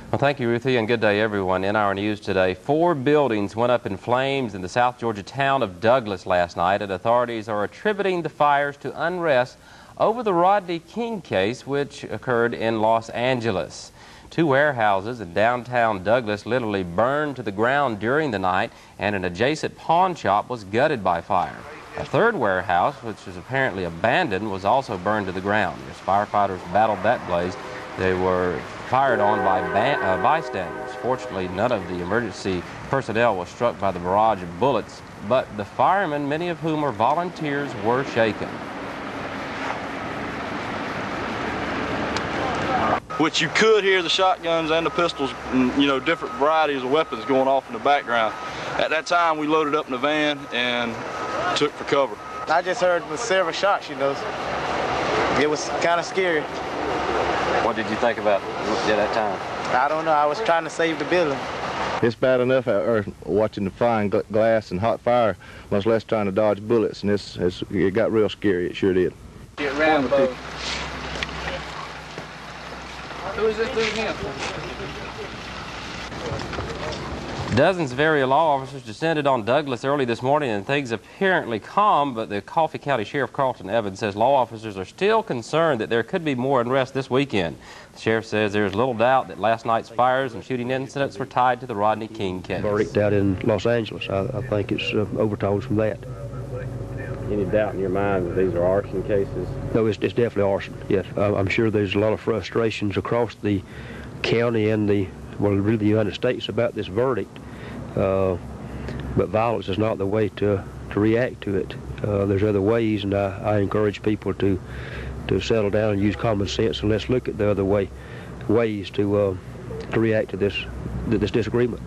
Well, thank you, Ruthie, and good day, everyone. In our news today, 4 buildings went up in flames in the South Georgia town of Douglas last night, and authorities are attributing the fires to unrest over the Rodney King case, which occurred in Los Angeles. 2 warehouses in downtown Douglas literally burned to the ground during the night, and an adjacent pawn shop was gutted by fire. A 3rd warehouse, which was apparently abandoned, was also burned to the ground. As firefighters battled that blaze, they were fired on by bystanders. Fortunately, none of the emergency personnel was struck by the barrage of bullets, but the firemen, many of whom are volunteers, were shaken. Which you could hear the shotguns and the pistols, and, different varieties of weapons going off in the background. At that time, we loaded up in the van and took for cover. I just heard several shots, It was kind of scary. What did you think about at that time? I don't know. I was trying to save the building. It's bad enough out there watching the flying glass and hot fire, much less trying to dodge bullets, and it got real scary. It sure did. Get Rambo. Who is this dude again? Dozens of area law officers descended on Douglas early this morning, and things apparently calm, but the Coffee County Sheriff Carlton Evans says law officers are still concerned that there could be more unrest this weekend. The sheriff says there is little doubt that last night's fires and shooting incidents were tied to the Rodney King case. Verdict out in Los Angeles. I think it's overtones from that. Any doubt in your mind that these are arson cases? No, it's definitely arson, yes. I'm sure there's a lot of frustrations across the county and really the United States about this verdict. But violence is not the way to react to it. There's other ways, and I encourage people to settle down and use common sense, and let's look at the other ways to react to this disagreement.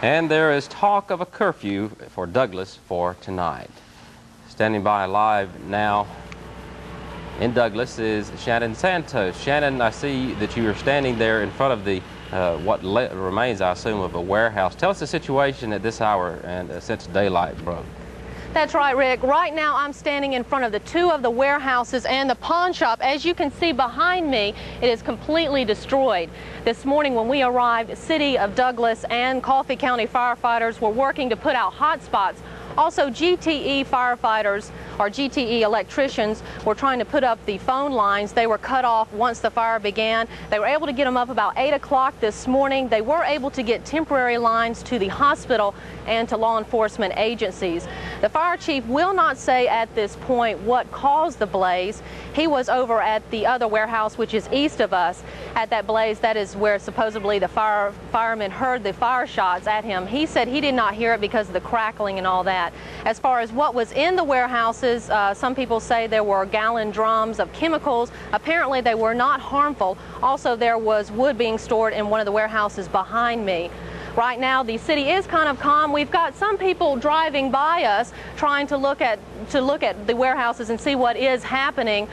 And there is talk of a curfew for Douglas for tonight. Standing by live now in Douglas is Shannon Santos. Shannon, I see that you are standing there in front of the what remains, I assume, of a warehouse. Tell us the situation at this hour and since daylight broke. That's right, Rick. Right now I'm standing in front of 2 of the warehouses and the pawn shop. As you can see behind me, it is completely destroyed. This morning when we arrived, City of Douglas and Coffee County firefighters were working to put out hot spots. Also, GTE firefighters or GTE electricians were trying to put up the phone lines. They were cut off once the fire began. They were able to get them up about 8 o'clock this morning. They were able to get temporary lines to the hospital and to law enforcement agencies. The fire chief will not say at this point what caused the blaze. He was over at the other warehouse, which is east of us. At that blaze, that is where supposedly the firemen heard the fire shots at him. He said he did not hear it because of the crackling and all that. As far as what was in the warehouses, some people say there were gallon drums of chemicals. Apparently they were not harmful. Also, there was wood being stored in one of the warehouses behind me. Right now the city is kind of calm. We've got some people driving by us trying to look at the warehouses and see what is happening.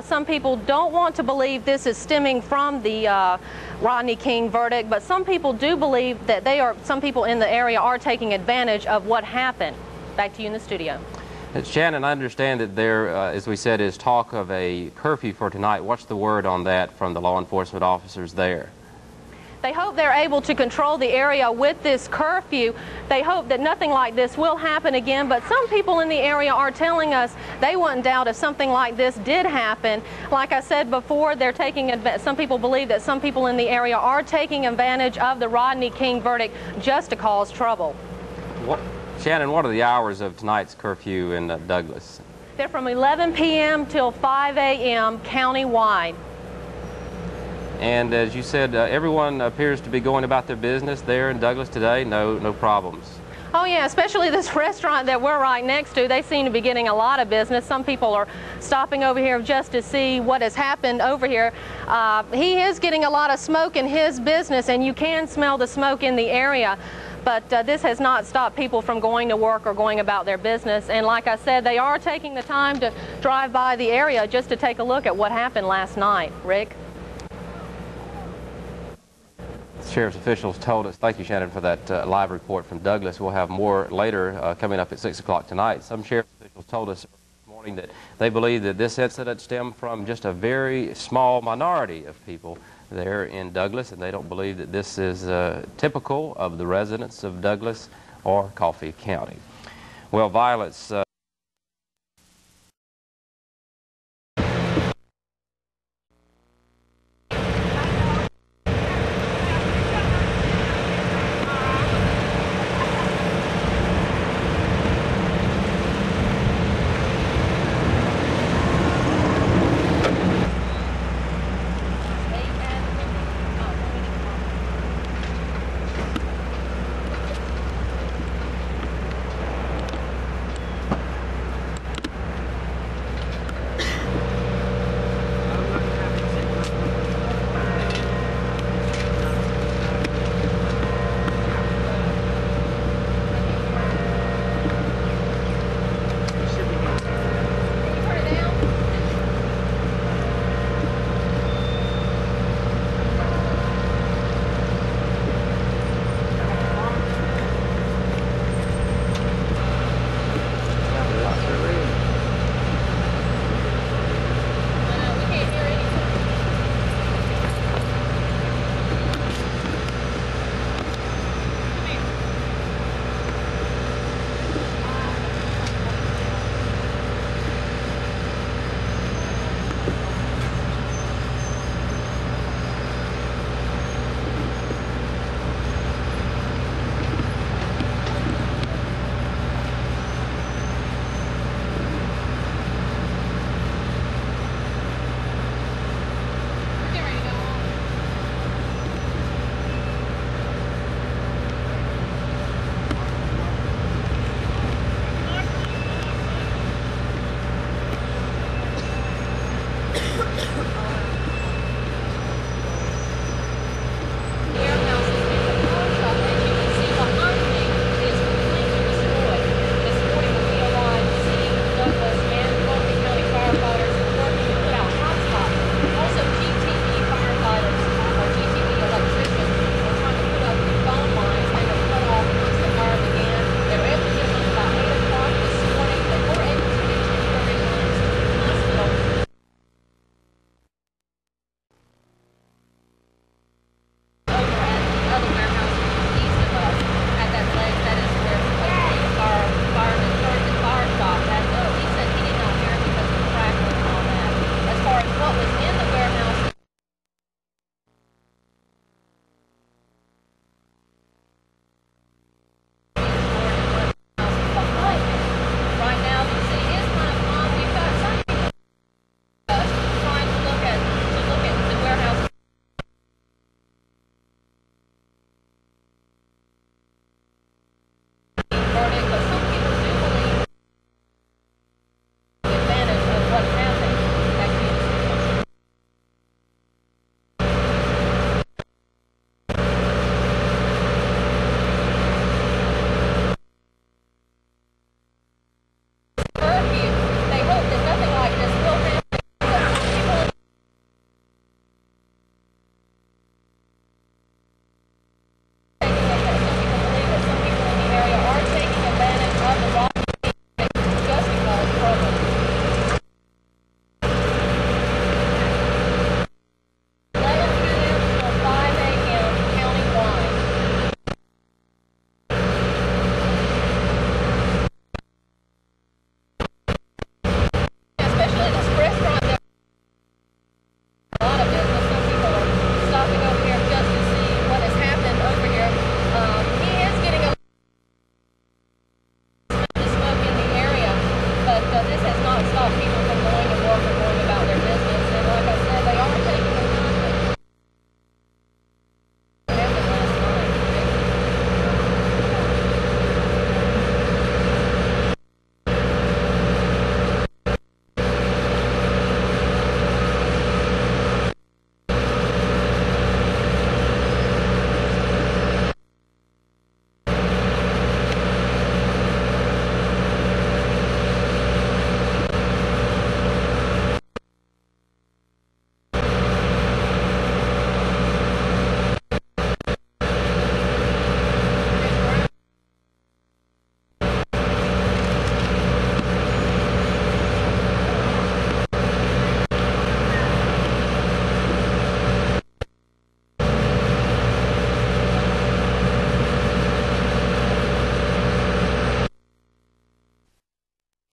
Some people don't want to believe this is stemming from the Rodney King verdict, but some people do believe that some people in the area are taking advantage of what happened. Back to you in the studio. Shannon, I understand that there, as we said, is talk of a curfew for tonight. What's the word on that from the law enforcement officers there? They hope they're able to control the area with this curfew. They hope that nothing like this will happen again, but some people in the area are telling us they wouldn't doubt if something like this did happen. Like I said before, some people believe that some people in the area are taking advantage of the Rodney King verdict just to cause trouble. Shannon, what are the hours of tonight's curfew in Douglas? They're from 11 p.m. till 5 a.m. countywide. And as you said, everyone appears to be going about their business there in Douglas today. No problems. Oh yeah, especially this restaurant that we're right next to. They seem to be getting a lot of business. Some people are stopping over here just to see what has happened over here. He is getting a lot of smoke in his business, and you can smell the smoke in the area. But this has not stopped people from going to work or going about their business. And like I said, they are taking the time to drive by the area just to take a look at what happened last night. Rick? Sheriff's officials told us, thank you Shannon for that live report from Douglas. We'll have more later coming up at 6 o'clock tonight. Some sheriff's officials told us this morning that they believe that this incident stemmed from just a very small minority of people there in Douglas, and they don't believe that this is typical of the residents of Douglas or Coffee County. Well, violence